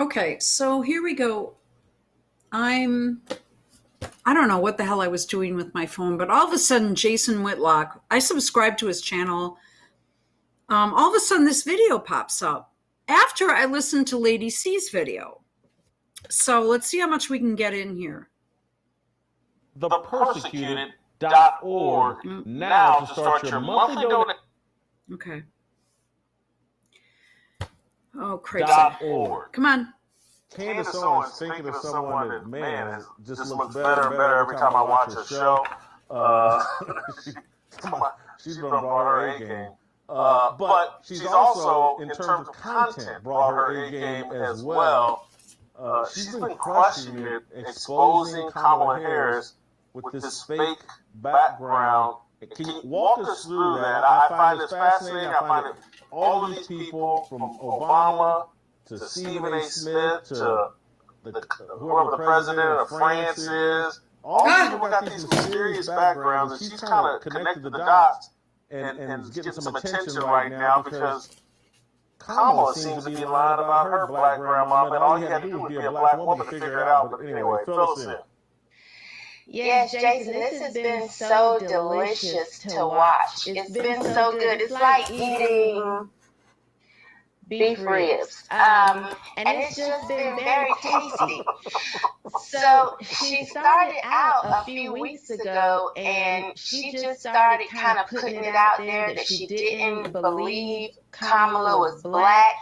Okay, so here we go. I don't know what the hell I was doing with my phone, but all of a sudden, Jason Whitlock, I subscribed to his channel. All of a sudden, this video pops up after I listened to Lady C's video. So let's see how much we can get in here. ThePersecuted.org now to start your monthly donation. Okay. Oh, crazy. .org. Come on. Candace Owens thinking of someone that, man, just looks better and better every time I watch her show. She's been brought her A game. But she's also, in terms of content, brought her A game as well. She's been crushing it, exposing Kamala Harris with this fake background. Can you walk us through that? I find this fascinating. I find it all of these people, from Obama to Stephen A. Smith to whoever the president of France is, all these people got these mysterious backgrounds, and she's kind of connected the dots and is getting some attention right now because Kamala seems to be lying about her black grandma, and all you had to do was be a black woman to figure it out. But anyway, fill us in. Yes, Jason, this has been so delicious to watch. It's been so good. It's like eating beef ribs. And it's just been very tasty. So she started out a few weeks ago, and she just started kind of putting it out there that she didn't believe Kamala was black.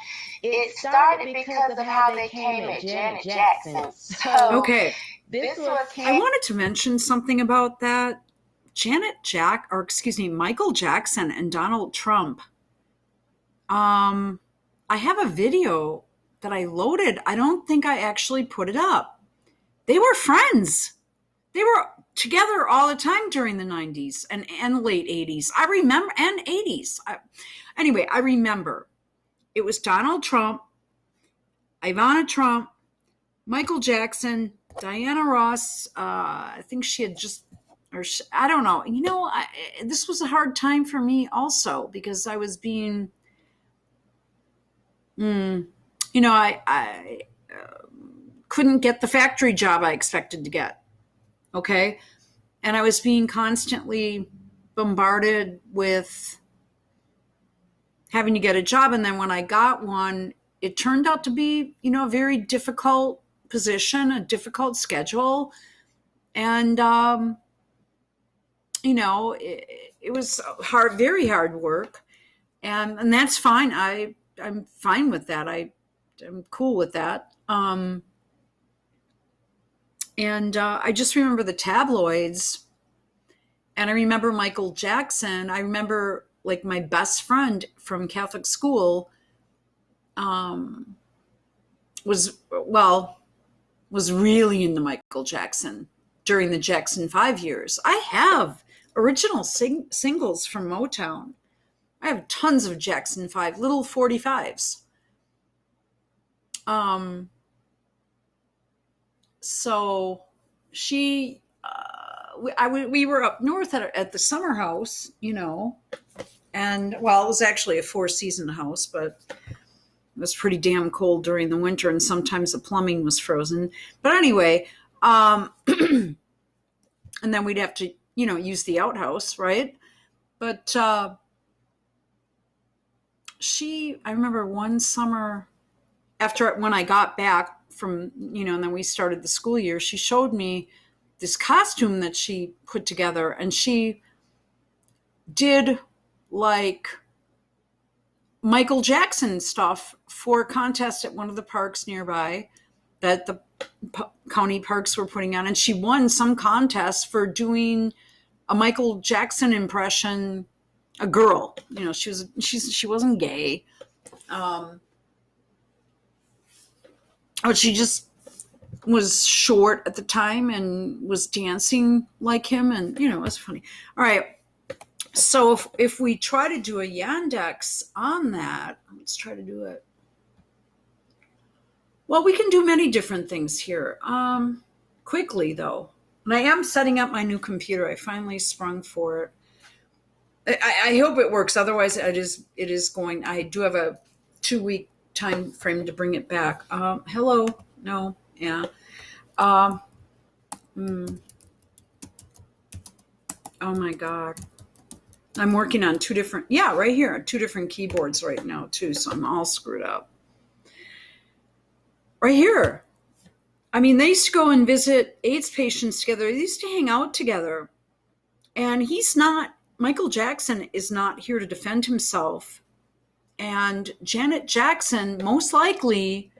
It started because of how they came at Janet Jackson. So okay. I wanted to mention something about that. Michael Jackson and Donald Trump. I have a video that I loaded. I don't think I actually put it up. They were friends. They were together all the time during the 90s and the late 80s. I remember, and 80s. I remember. It was Donald Trump, Ivana Trump, Michael Jackson, Diana Ross. I think she had just, I don't know. This was a hard time for me also because I was being, I couldn't get the factory job I expected to get. Okay. And I was being constantly bombarded with having to get a job. And then when I got one, it turned out to be, a very difficult position, a difficult schedule. And, it was hard, very hard work. And that's fine. I'm fine with that. I'm cool with that. I just remember the tabloids, and I remember Michael Jackson. I remember like my best friend from Catholic school was really into Michael Jackson during the Jackson 5 years. I have original singles from Motown. I have tons of Jackson 5, little 45s. So she, we were up north at the summer house, and it was actually a 4-season house, but it was pretty damn cold during the winter, and sometimes the plumbing was frozen. But anyway, and then we'd have to, use the outhouse, right? But I remember one summer when I got back from, and then we started the school year, she showed me this costume that she put together, and she did like Michael Jackson stuff for a contest at one of the parks nearby that the county parks were putting on. And she won some contest for doing a Michael Jackson impression, a girl, she wasn't gay. But she just was short at the time and was dancing like him. And, it was funny. All right. So if we try to do a Yandex on that, let's try to do it. Well, we can do many different things here. Quickly, though. And I am setting up my new computer. I finally sprung for it. I hope it works. Otherwise, it is going. I do have a 2-week time frame to bring it back. Hello. No. Yeah. Um, oh my God. I'm working on two different keyboards right now too. So I'm all screwed up. Right here. I mean, they used to go and visit AIDS patients together. They used to hang out together. And Michael Jackson is not here to defend himself. And Janet Jackson, most likely,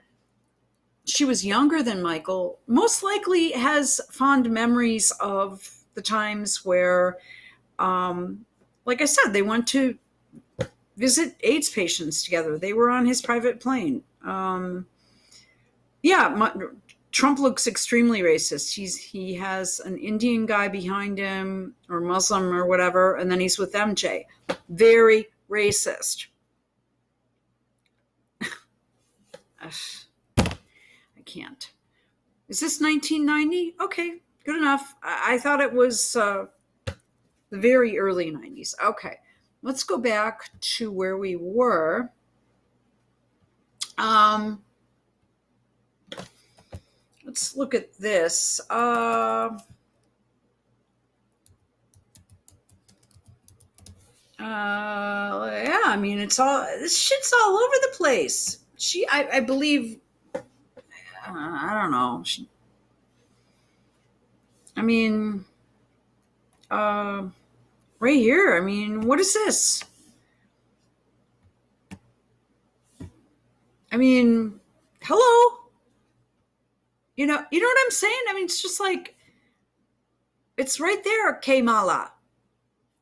she was younger than Michael, most likely has fond memories of the times where, like I said, they went to visit AIDS patients together. They were on his private plane. Trump looks extremely racist. He has an Indian guy behind him, or Muslim or whatever, and then he's with MJ. Very racist. I can't. Is this 1990? Okay, good enough. I thought it was the very early 90s. Okay, let's go back to where we were. Let's look at this. Yeah, I mean, this shit's all over the place. I believe, I don't know. Right here, I mean, what is this? I mean, hello? You know what I'm saying? I mean, it's just like, it's right there, Mala.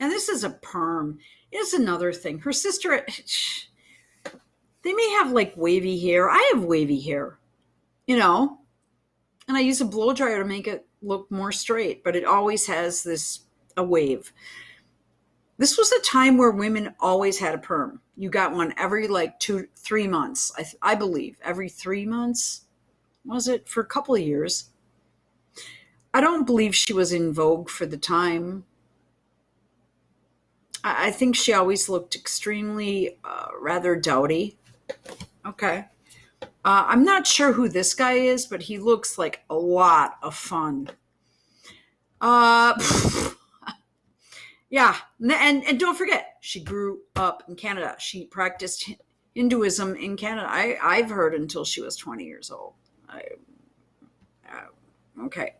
And this is a perm. It's another thing. Her sister, they may have like wavy hair. I have wavy hair, and I use a blow dryer to make it look more straight, but it always has a wave. This was a time where women always had a perm. You got one every like 2-3 months. I believe every 3 months. Was it for a couple of years? I don't believe she was in vogue for the time. I think she always looked extremely rather dowdy. Okay. I'm not sure who this guy is, but he looks like a lot of fun. Yeah. And don't forget, she grew up in Canada. She practiced Hinduism in Canada. I've heard until she was 20 years old. Okay.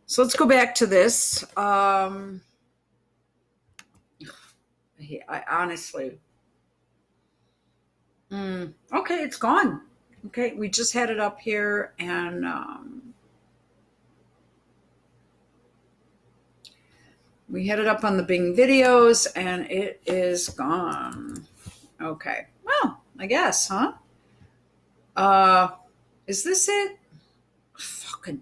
So let's go back to this. I honestly. Okay, it's gone. Okay, we just had it up here, and we had it up on the Bing videos, and it is gone. Okay, well, I guess, huh? Is this it? Fucking.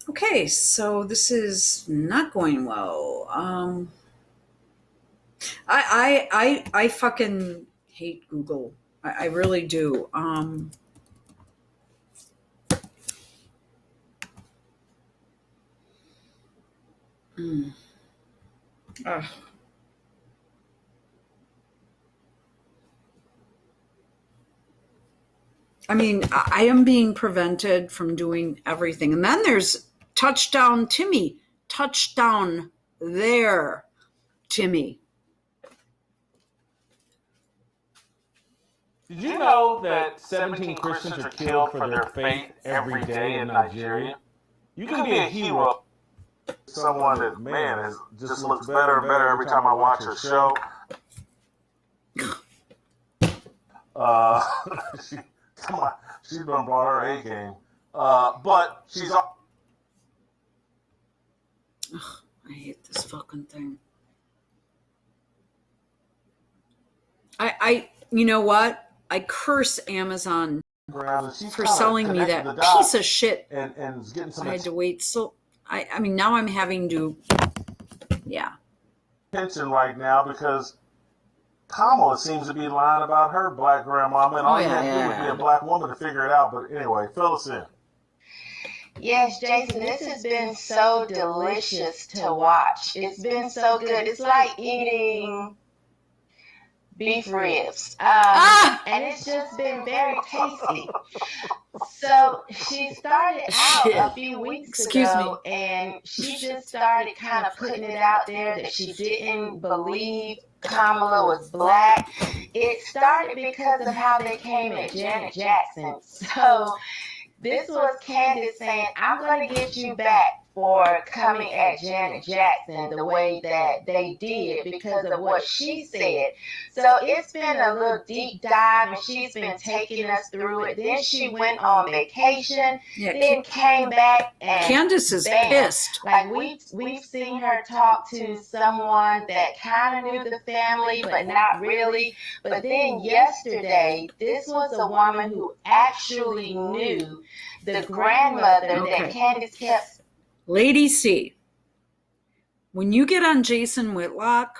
Okay, so this is not going well. I fucking hate Google. I really do. I mean, I am being prevented from doing everything. And then there's Touchdown Timmy. Touchdown there, Timmy. Did you know that 17 Christians are killed for their faith every day in Nigeria? You can be a hero. Someone that, man, just looks better and better every time I watch her show. Come on, she's been brought her A game. But she's. Ugh, I hate this fucking thing. You know what? I curse Amazon for selling me that piece of shit. And getting some. I had to wait. So I mean, now I'm having to. Yeah. Attention right now because Kamala seems to be lying about her black grandmama, and all you have to do would be a black woman to figure it out. But anyway, fill us in. Yes, Jason, this has been so delicious to watch. It's been so good. It's like eating beef ribs. And it's just been very tasty. So she started out a few weeks Excuse me. ago, and she just started kind of putting it out there that she didn't believe Kamala was black. It started because of how they came at Janet Jackson. So this was Candace saying, I'm going to get you back for coming at Janet Jackson the way that they did because of what she said. So it's been a little deep dive, and she's been taking us through it. Then she went on vacation, then came back, and Candace is pissed. Like we've seen her talk to someone that kind of knew the family, but not really. But then yesterday, this was a woman who actually knew the grandmother that Candace kept. Lady C, when you get on Jason Whitlock,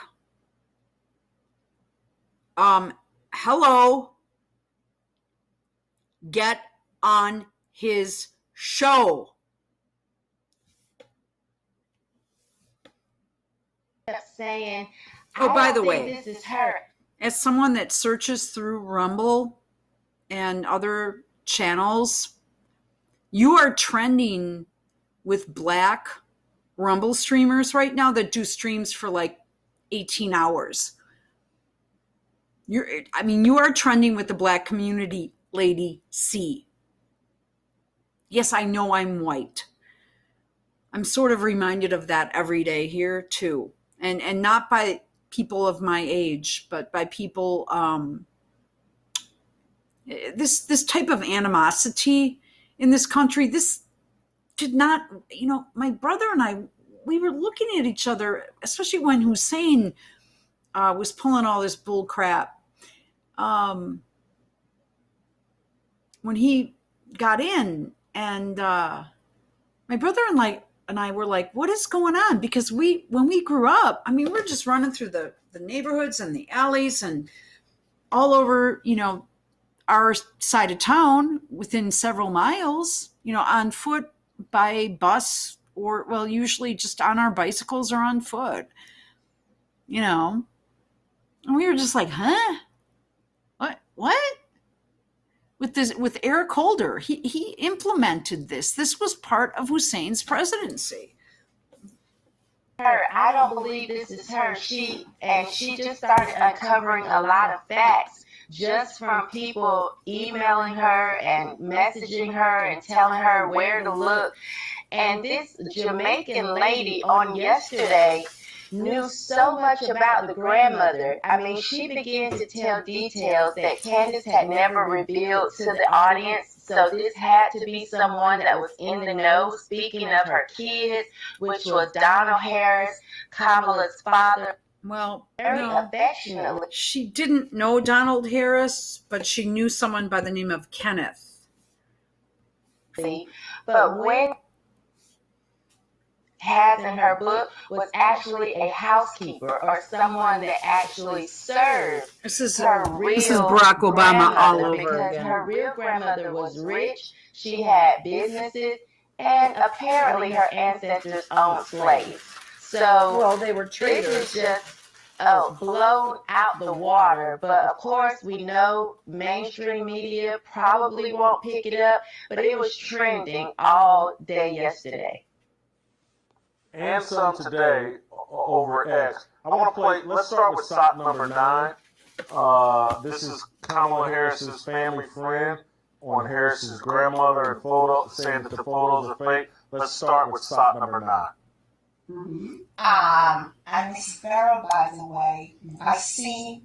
hello, get on his show. Saying, oh, by the way, this is her. As someone that searches through Rumble and other channels, you are trending with black Rumble streamers right now that do streams for like 18 hours. You are trending with the black community, Lady C. Yes, I know I'm white. I'm sort of reminded of that every day here too. And not by people of my age, but by people, this type of animosity in this country, this did not, my brother and I, we were looking at each other, especially when Hussein was pulling all this bull crap. When he got in, and my brother and I were like, what is going on? Because when we grew up, we're just running through the neighborhoods and the alleys and all over, our side of town within several miles, on foot, by bus, or, well, usually just on our bicycles or on foot, and we were just like, huh? What? With Eric Holder, he implemented this. This was part of Hussein's presidency. I don't believe this is her. She just started uncovering a lot of facts just from people emailing her and messaging her and telling her where to look. And this Jamaican lady on yesterday knew so much about the grandmother. She began to tell details that Candace had never revealed to the audience. So this had to be someone that was in the know, speaking of her kids, which was Donald Harris, Kamala's father. Well, very affectionately. She didn't know Donald Harris, but she knew someone by the name of Kenneth. But when has in her book was actually a housekeeper or someone that actually served this is real Barack Obama all over because again. her real grandmother was rich, she had businesses, and apparently her ancestors owned slaves. So, well, they were traders. This is just blown out the water. But of course, we know mainstream media probably won't pick it up, but it was trending all day yesterday. And some today over X. I want to play, let's start with sock number 9. This is Kamala Harris's family friend on Harris's grandmother and photo, saying that the photos are fake. Let's start with sock number 9. Mm-hmm. And Miss Farrell, by the way, I see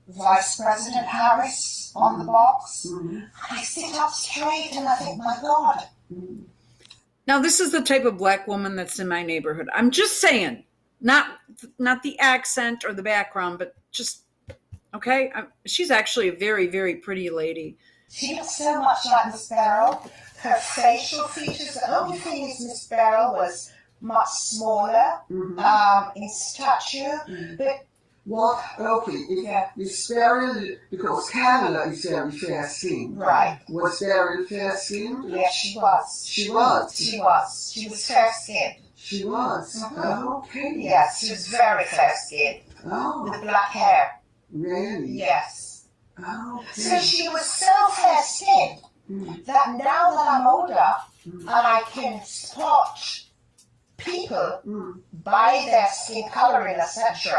Vice President Harris on the box. Mm-hmm. I sit up straight and I think, my God. Mm-hmm. Now, this is the type of black woman that's in my neighborhood. I'm just saying, not the accent or the background, but just, okay? She's actually a very, very pretty lady. She looks so much like Miss Farrell. Her facial features, the only thing is Miss Farrell was much smaller in stature, but What? Okay, it's very, because Canada is very fair skinned. Right. Was very fair skinned? Yes, she was. She was? She was. She was fair skinned. She was? Oh, okay. Yes, she was very fair skinned. Oh. With black hair. Really? Yes. Oh, okay. So she was so fair skinned that now that I'm older and I can spot people by their skin coloring, etc.,